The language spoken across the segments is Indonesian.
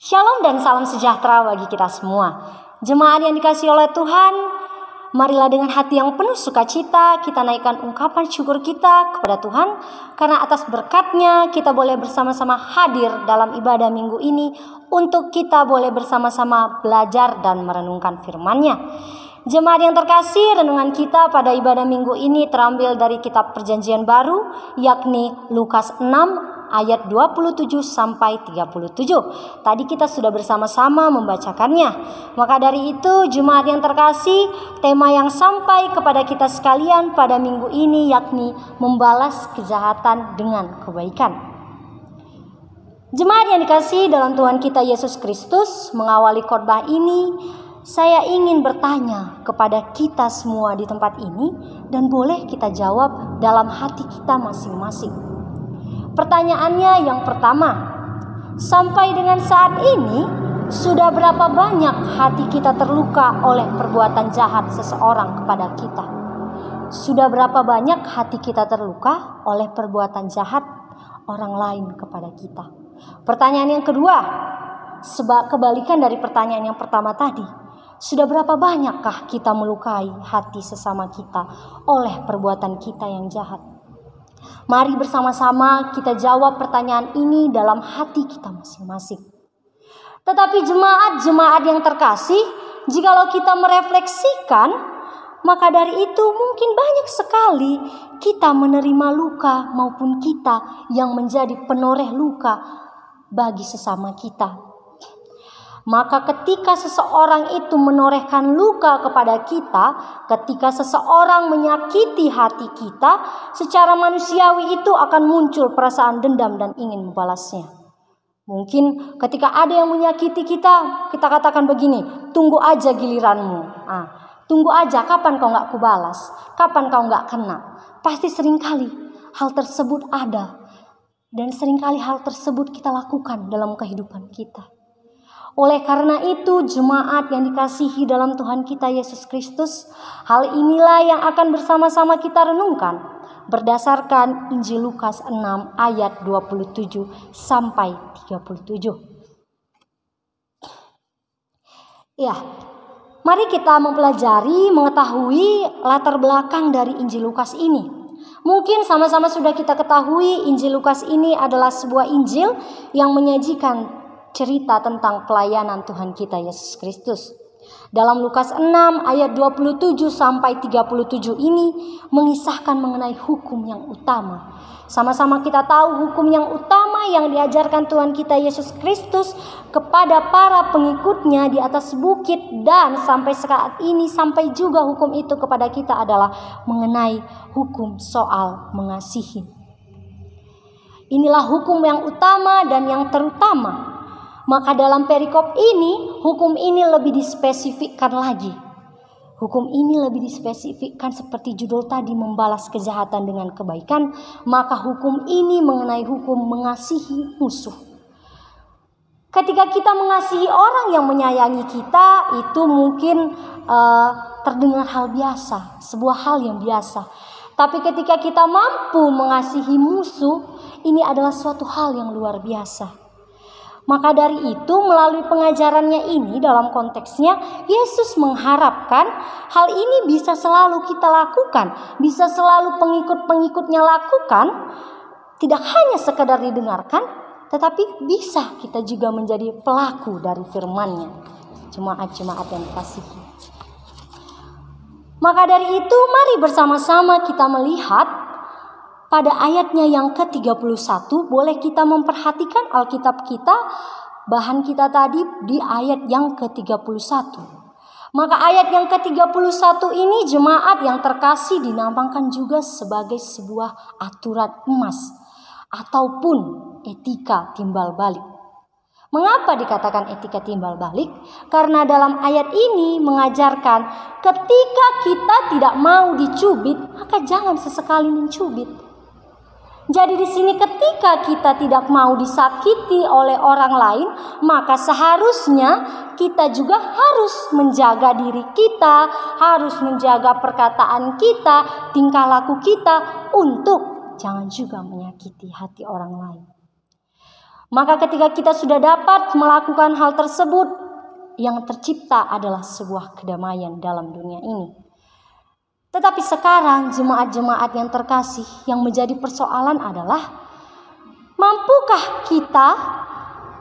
Shalom dan salam sejahtera bagi kita semua. Jemaat yang dikasihi oleh Tuhan, marilah dengan hati yang penuh sukacita kita naikkan ungkapan syukur kita kepada Tuhan, karena atas berkat-Nya kita boleh bersama-sama hadir dalam ibadah minggu ini untuk kita boleh bersama-sama belajar dan merenungkan firman-Nya. Jemaat yang terkasih, renungan kita pada ibadah minggu ini terambil dari kitab Perjanjian Baru, yakni Lukas 6 ayat 27 sampai 37. Tadi kita sudah bersama-sama membacakannya. Maka dari itu, jemaat yang terkasih, tema yang sampai kepada kita sekalian pada minggu ini yakni membalas kejahatan dengan kebaikan. Jemaat yang dikasihi dalam Tuhan kita Yesus Kristus, mengawali khotbah ini saya ingin bertanya kepada kita semua di tempat ini, dan boleh kita jawab dalam hati kita masing-masing. Pertanyaannya yang pertama, sampai dengan saat ini sudah berapa banyak hati kita terluka oleh perbuatan jahat seseorang kepada kita? Sudah berapa banyak hati kita terluka oleh perbuatan jahat orang lain kepada kita? Pertanyaan yang kedua, kebalikan dari pertanyaan yang pertama tadi, sudah berapa banyakkah kita melukai hati sesama kita oleh perbuatan kita yang jahat? Mari bersama-sama kita jawab pertanyaan ini dalam hati kita masing-masing. Tetapi jemaat-jemaat yang terkasih, jikalau kita merefleksikan, maka dari itu mungkin banyak sekali kita menerima luka maupun kita yang menjadi penoreh luka bagi sesama kita. Maka ketika seseorang itu menorehkan luka kepada kita, ketika seseorang menyakiti hati kita, secara manusiawi itu akan muncul perasaan dendam dan ingin membalasnya. Mungkin ketika ada yang menyakiti kita, kita katakan begini, tunggu aja giliranmu. Tunggu aja, kapan kau gak kubalas, kapan kau gak kena. Pasti seringkali hal tersebut ada, dan seringkali hal tersebut kita lakukan dalam kehidupan kita. Oleh karena itu, jemaat yang dikasihi dalam Tuhan kita Yesus Kristus, hal inilah yang akan bersama-sama kita renungkan berdasarkan Injil Lukas 6 ayat 27 sampai 37. Ya, mari kita mempelajari, mengetahui latar belakang dari Injil Lukas ini. Mungkin sama-sama sudah kita ketahui Injil Lukas ini adalah sebuah Injil yang menyajikan cerita tentang pelayanan Tuhan kita Yesus Kristus. Dalam Lukas 6 ayat 27 sampai 37 ini mengisahkan mengenai hukum yang utama. Sama-sama kita tahu hukum yang utama yang diajarkan Tuhan kita Yesus Kristus kepada para pengikutnya di atas bukit, dan sampai saat ini sampai juga hukum itu kepada kita adalah mengenai hukum soal mengasihi. Inilah hukum yang utama dan yang terutama. Maka dalam perikop ini, hukum ini lebih dispesifikkan lagi. Hukum ini lebih dispesifikkan seperti judul tadi, membalas kejahatan dengan kebaikan. Maka hukum ini mengenai hukum mengasihi musuh. Ketika kita mengasihi orang yang menyayangi kita, itu mungkin terdengar hal biasa, sebuah hal yang biasa. Tapi ketika kita mampu mengasihi musuh, ini adalah suatu hal yang luar biasa. Maka dari itu, melalui pengajarannya ini dalam konteksnya, Yesus mengharapkan hal ini bisa selalu kita lakukan, bisa selalu pengikut-pengikutnya lakukan, tidak hanya sekedar didengarkan, tetapi bisa kita juga menjadi pelaku dari firman-Nya. Jemaat-jemaat yang dikasihi. Maka dari itu, mari bersama-sama kita melihat pada ayatnya yang ke-31, boleh kita memperhatikan Alkitab kita, bahan kita tadi di ayat yang ke-31. Maka ayat yang ke-31 ini, jemaat yang terkasih, dinamakan juga sebagai sebuah aturan emas ataupun etika timbal balik. Mengapa dikatakan etika timbal balik? Karena dalam ayat ini mengajarkan ketika kita tidak mau dicubit, maka jangan sesekali mencubit. Jadi di sini ketika kita tidak mau disakiti oleh orang lain, maka seharusnya kita juga harus menjaga diri kita, harus menjaga perkataan kita, tingkah laku kita untuk jangan juga menyakiti hati orang lain. Maka ketika kita sudah dapat melakukan hal tersebut, yang tercipta adalah sebuah kedamaian dalam dunia ini. Tetapi sekarang jemaat-jemaat yang terkasih, yang menjadi persoalan adalah, mampukah kita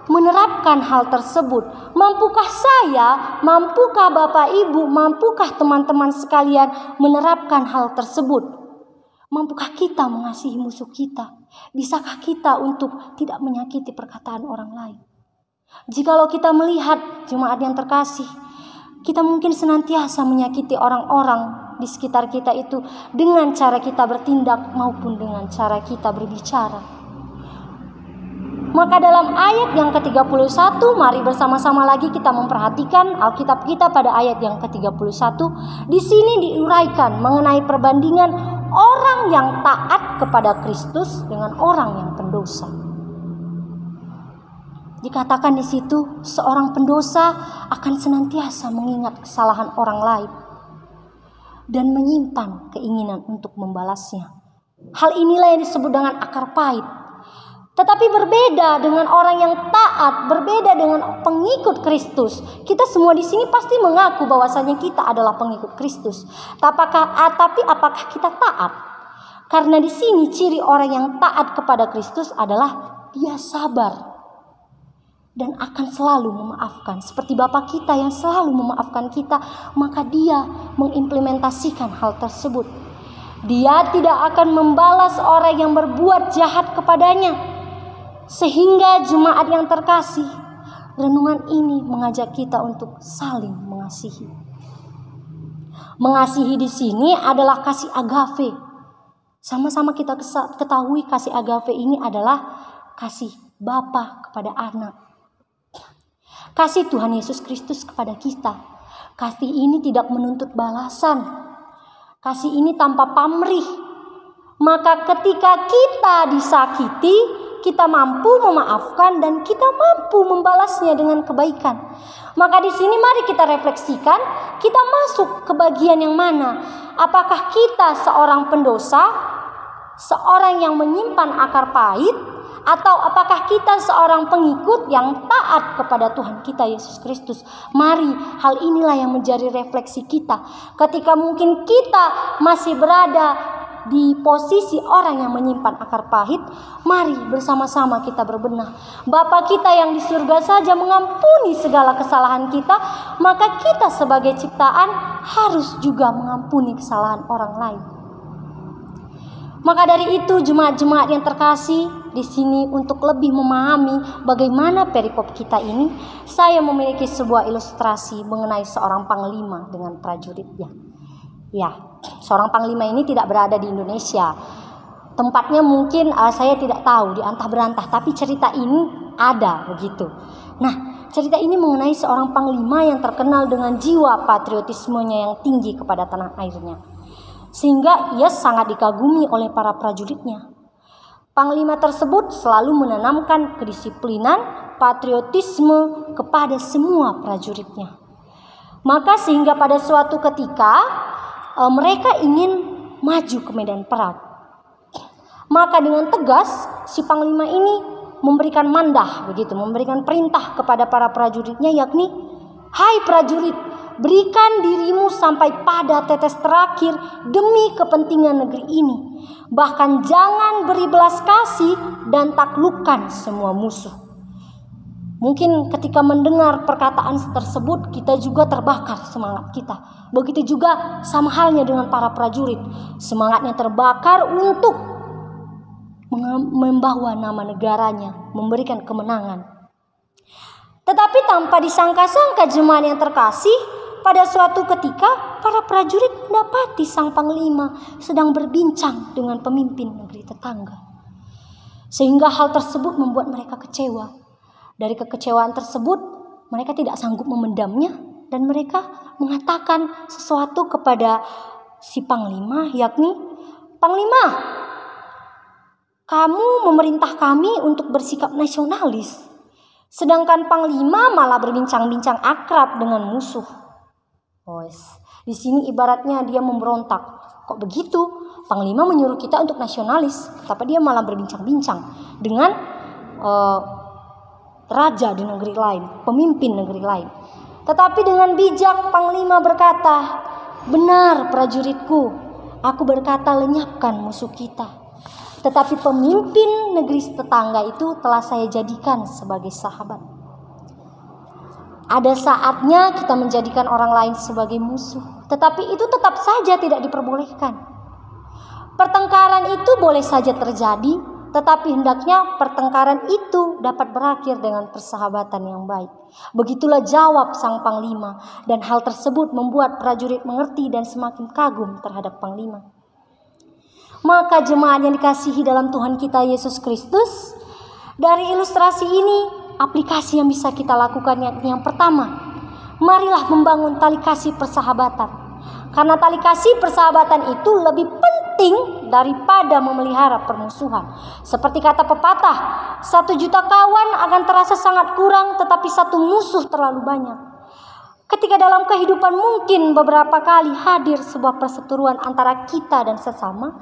menerapkan hal tersebut? Mampukah saya, mampukah Bapak Ibu, mampukah teman-teman sekalian menerapkan hal tersebut? Mampukah kita mengasihi musuh kita? Bisakah kita untuk tidak menyakiti perkataan orang lain? Jikalau kita melihat jemaat yang terkasih, kita mungkin senantiasa menyakiti orang-orang di sekitar kita itu dengan cara kita bertindak maupun dengan cara kita berbicara. Maka dalam ayat yang ke-31, mari bersama-sama lagi kita memperhatikan Alkitab kita pada ayat yang ke-31. Di sini diuraikan mengenai perbandingan orang yang taat kepada Kristus dengan orang yang pendosa. Dikatakan di situ, seorang pendosa akan senantiasa mengingat kesalahan orang lain dan menyimpan keinginan untuk membalasnya. Hal inilah yang disebut dengan akar pahit. Tetapi berbeda dengan orang yang taat, berbeda dengan pengikut Kristus. Kita semua di sini pasti mengaku bahwasanya kita adalah pengikut Kristus. Tapi apakah kita taat? Karena di sini ciri orang yang taat kepada Kristus adalah dia sabar dan akan selalu memaafkan. Seperti Bapa kita yang selalu memaafkan kita, maka dia mengimplementasikan hal tersebut. Dia tidak akan membalas orang yang berbuat jahat kepadanya. Sehingga jemaat yang terkasih, renungan ini mengajak kita untuk saling mengasihi. Mengasihi di sini adalah kasih agape. Sama-sama kita ketahui kasih agape ini adalah kasih Bapa kepada anak. Kasih Tuhan Yesus Kristus kepada kita. Kasih ini tidak menuntut balasan. Kasih ini tanpa pamrih. Maka ketika kita disakiti, kita mampu memaafkan dan kita mampu membalasnya dengan kebaikan. Maka di sini mari kita refleksikan, kita masuk ke bagian yang mana? Apakah kita seorang pendosa, seorang yang menyimpan akar pahit, atau apakah kita seorang pengikut yang taat kepada Tuhan kita Yesus Kristus? Mari, hal inilah yang menjadi refleksi kita. Ketika mungkin kita masih berada di posisi orang yang menyimpan akar pahit, mari bersama-sama kita berbenah. Bapa kita yang di surga saja mengampuni segala kesalahan kita, maka kita sebagai ciptaan harus juga mengampuni kesalahan orang lain. Maka dari itu jemaat-jemaat yang terkasih di sini, untuk lebih memahami bagaimana perikop kita ini, saya memiliki sebuah ilustrasi mengenai seorang panglima dengan prajuritnya. Ya, seorang panglima ini tidak berada di Indonesia. Tempatnya mungkin saya tidak tahu, di antah berantah, tapi cerita ini ada begitu. Nah, cerita ini mengenai seorang panglima yang terkenal dengan jiwa patriotismenya yang tinggi kepada tanah airnya, sehingga ia sangat dikagumi oleh para prajuritnya. Panglima tersebut selalu menanamkan kedisiplinan, patriotisme kepada semua prajuritnya. Maka sehingga pada suatu ketika mereka ingin maju ke medan perang. Maka dengan tegas si panglima ini memberikan mandah, begitu, memberikan perintah kepada para prajuritnya, yakni, "Hai prajurit, berikan dirimu sampai pada tetes terakhir demi kepentingan negeri ini. Bahkan jangan beri belas kasih dan taklukkan semua musuh." Mungkin ketika mendengar perkataan tersebut, kita juga terbakar semangat kita. Begitu juga sama halnya dengan para prajurit. Semangatnya terbakar untuk membawa nama negaranya, memberikan kemenangan. Tetapi tanpa disangka-sangka jemaat yang terkasih, pada suatu ketika para prajurit mendapati sang panglima sedang berbincang dengan pemimpin negeri tetangga. Sehingga hal tersebut membuat mereka kecewa. Dari kekecewaan tersebut, mereka tidak sanggup memendamnya dan mereka mengatakan sesuatu kepada si panglima, yakni, "Panglima, kamu memerintah kami untuk bersikap nasionalis, sedangkan panglima malah berbincang-bincang akrab dengan musuh." Di sini ibaratnya dia memberontak. Kok begitu? Panglima menyuruh kita untuk nasionalis, tapi dia malah berbincang-bincang dengan raja di negeri lain, pemimpin negeri lain. Tetapi dengan bijak panglima berkata, "Benar prajuritku, aku berkata lenyapkan musuh kita. Tetapi pemimpin negeri tetangga itu telah saya jadikan sebagai sahabat." Ada saatnya kita menjadikan orang lain sebagai musuh, tetapi itu tetap saja tidak diperbolehkan. Pertengkaran itu boleh saja terjadi, tetapi hendaknya pertengkaran itu dapat berakhir dengan persahabatan yang baik. Begitulah jawab sang panglima, dan hal tersebut membuat prajurit mengerti dan semakin kagum terhadap panglima. Maka jemaat yang dikasihi dalam Tuhan kita Yesus Kristus, dari ilustrasi ini aplikasi yang bisa kita lakukan yang pertama, marilah membangun tali kasih persahabatan. Karena tali kasih persahabatan itu lebih penting daripada memelihara permusuhan. Seperti kata pepatah, 1 juta kawan akan terasa sangat kurang, tetapi 1 musuh terlalu banyak. Ketika dalam kehidupan mungkin beberapa kali hadir sebuah perseteruan antara kita dan sesama,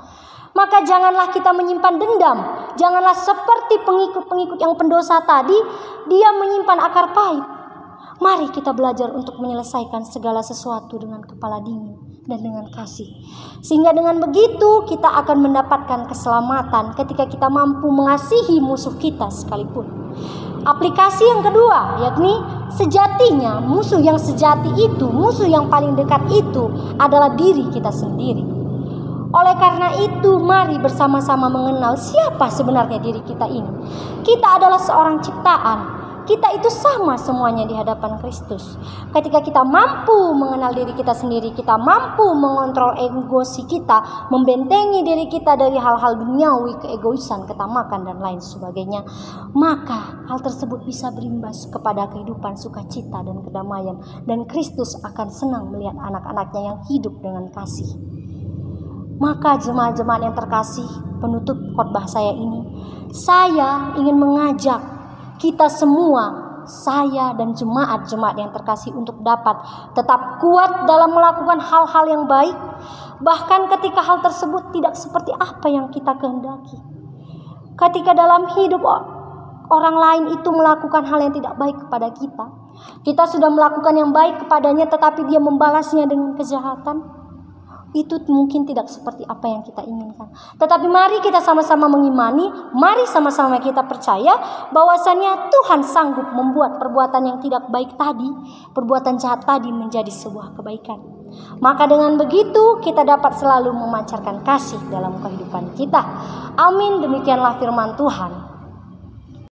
maka janganlah kita menyimpan dendam. Janganlah seperti pengikut-pengikut yang pendosa tadi, dia menyimpan akar pahit. Mari kita belajar untuk menyelesaikan segala sesuatu dengan kepala dingin dan dengan kasih. Sehingga dengan begitu kita akan mendapatkan keselamatan ketika kita mampu mengasihi musuh kita sekalipun. Aplikasi yang kedua, yakni sejatinya musuh yang sejati itu, musuh yang paling dekat itu adalah diri kita sendiri. Oleh karena itu, mari bersama-sama mengenal siapa sebenarnya diri kita ini. Kita adalah seorang ciptaan. Kita itu sama semuanya di hadapan Kristus. Ketika kita mampu mengenal diri kita sendiri, kita mampu mengontrol emosi kita, membentengi diri kita dari hal-hal duniawi, keegoisan, ketamakan, dan lain sebagainya, maka hal tersebut bisa berimbas kepada kehidupan sukacita dan kedamaian. Dan Kristus akan senang melihat anak-anaknya yang hidup dengan kasih. Maka jemaat-jemaat yang terkasih, penutup khotbah saya ini, saya ingin mengajak kita semua, saya dan jemaat-jemaat yang terkasih, untuk dapat tetap kuat dalam melakukan hal-hal yang baik, bahkan ketika hal tersebut tidak seperti apa yang kita kehendaki. Ketika dalam hidup orang lain itu melakukan hal yang tidak baik kepada kita, kita sudah melakukan yang baik kepadanya tetapi dia membalasnya dengan kejahatan, itu mungkin tidak seperti apa yang kita inginkan. Tetapi mari kita sama-sama mengimani, mari sama-sama kita percaya bahwasannya Tuhan sanggup membuat perbuatan yang tidak baik tadi, perbuatan jahat tadi, menjadi sebuah kebaikan. Maka dengan begitu kita dapat selalu memancarkan kasih dalam kehidupan kita. Amin, demikianlah firman Tuhan.